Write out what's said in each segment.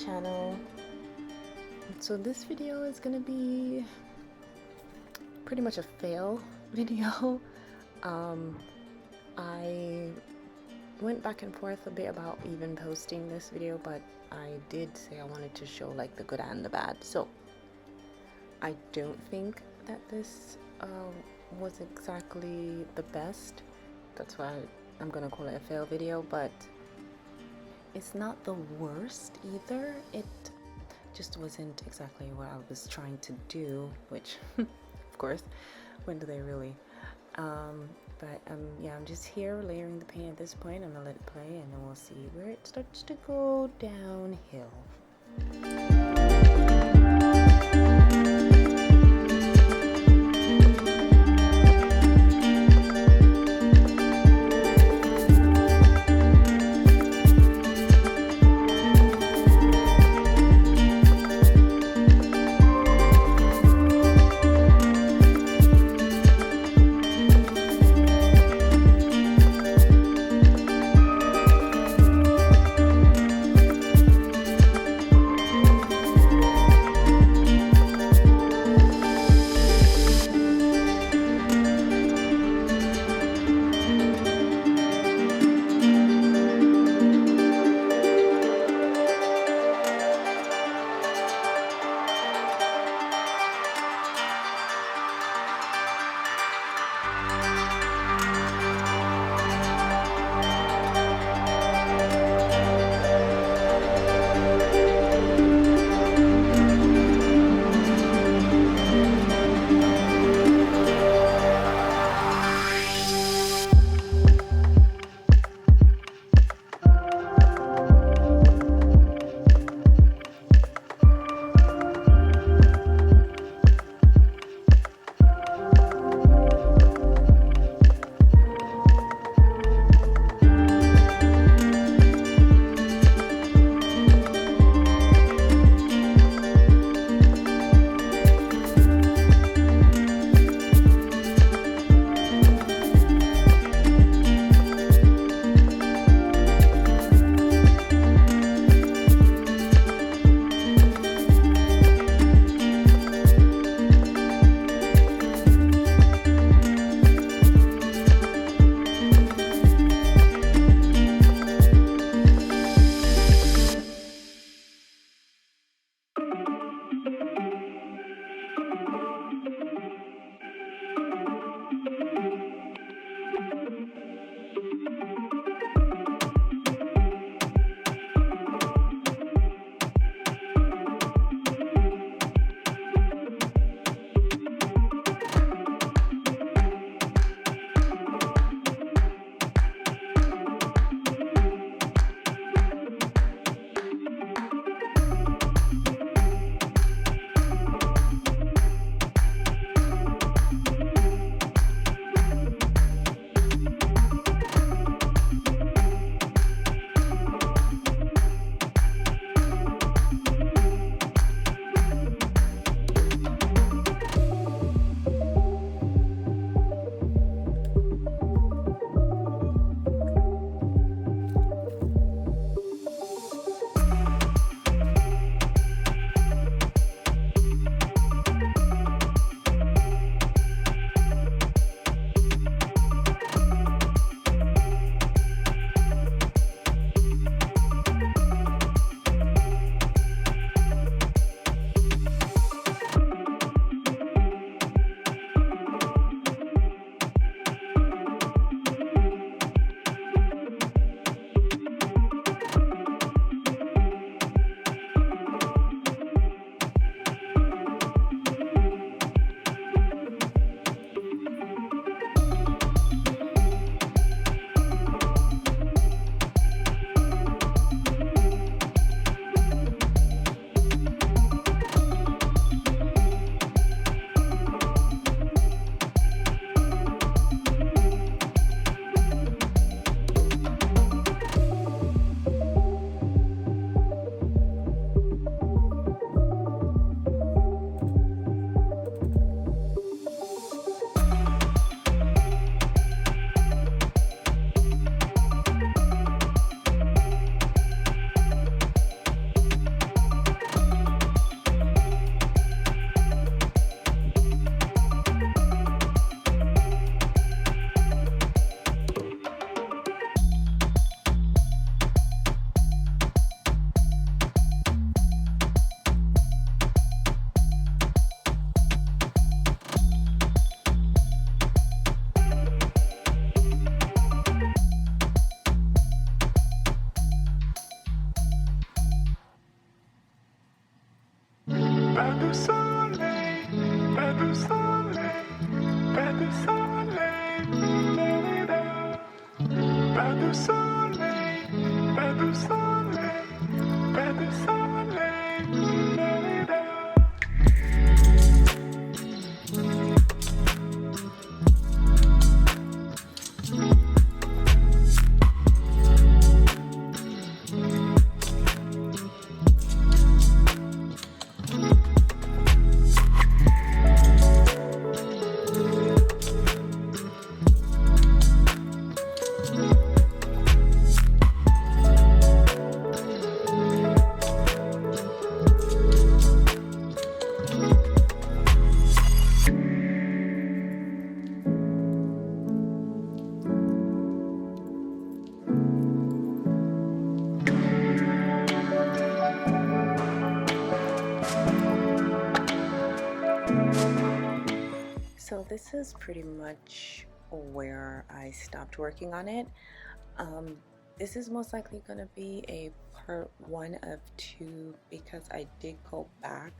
channel. So this video is gonna be pretty much a fail video. I went back and forth a bit about even posting this video, but I did say I wanted to show like the good and the bad. So I don't think that this was exactly the best. That's why I'm gonna call it a fail video, but it's not the worst either. It just wasn't exactly what I was trying to do, which of course, when do they really? Yeah, I'm just here layering the paint at this point. I'm gonna let it play and then we'll see where it starts to go downhill. Pas de soleil, pas de soleil, pas de soleil, pas de soleil, pas de soleil, pas de soleil. So this is pretty much where I stopped working on it. This is most likely going to be a part 1 of 2 because I did go back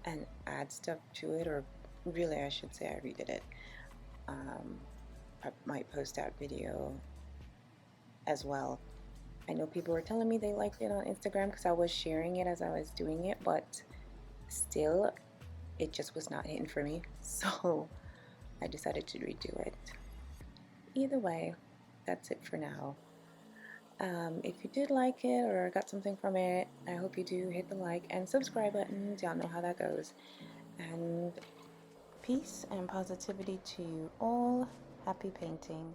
and add stuff to it, or really I should say I redid it. I might post that video as well. I know people were telling me they liked it on Instagram because I was sharing it as I was doing it, but still it just was not hitting for me, so I decided to redo it. Either way, that's it for now. If you did like it or got something from it, I hope you do hit the like and subscribe buttons. Y'all know how that goes. And peace and positivity to you all. Happy painting.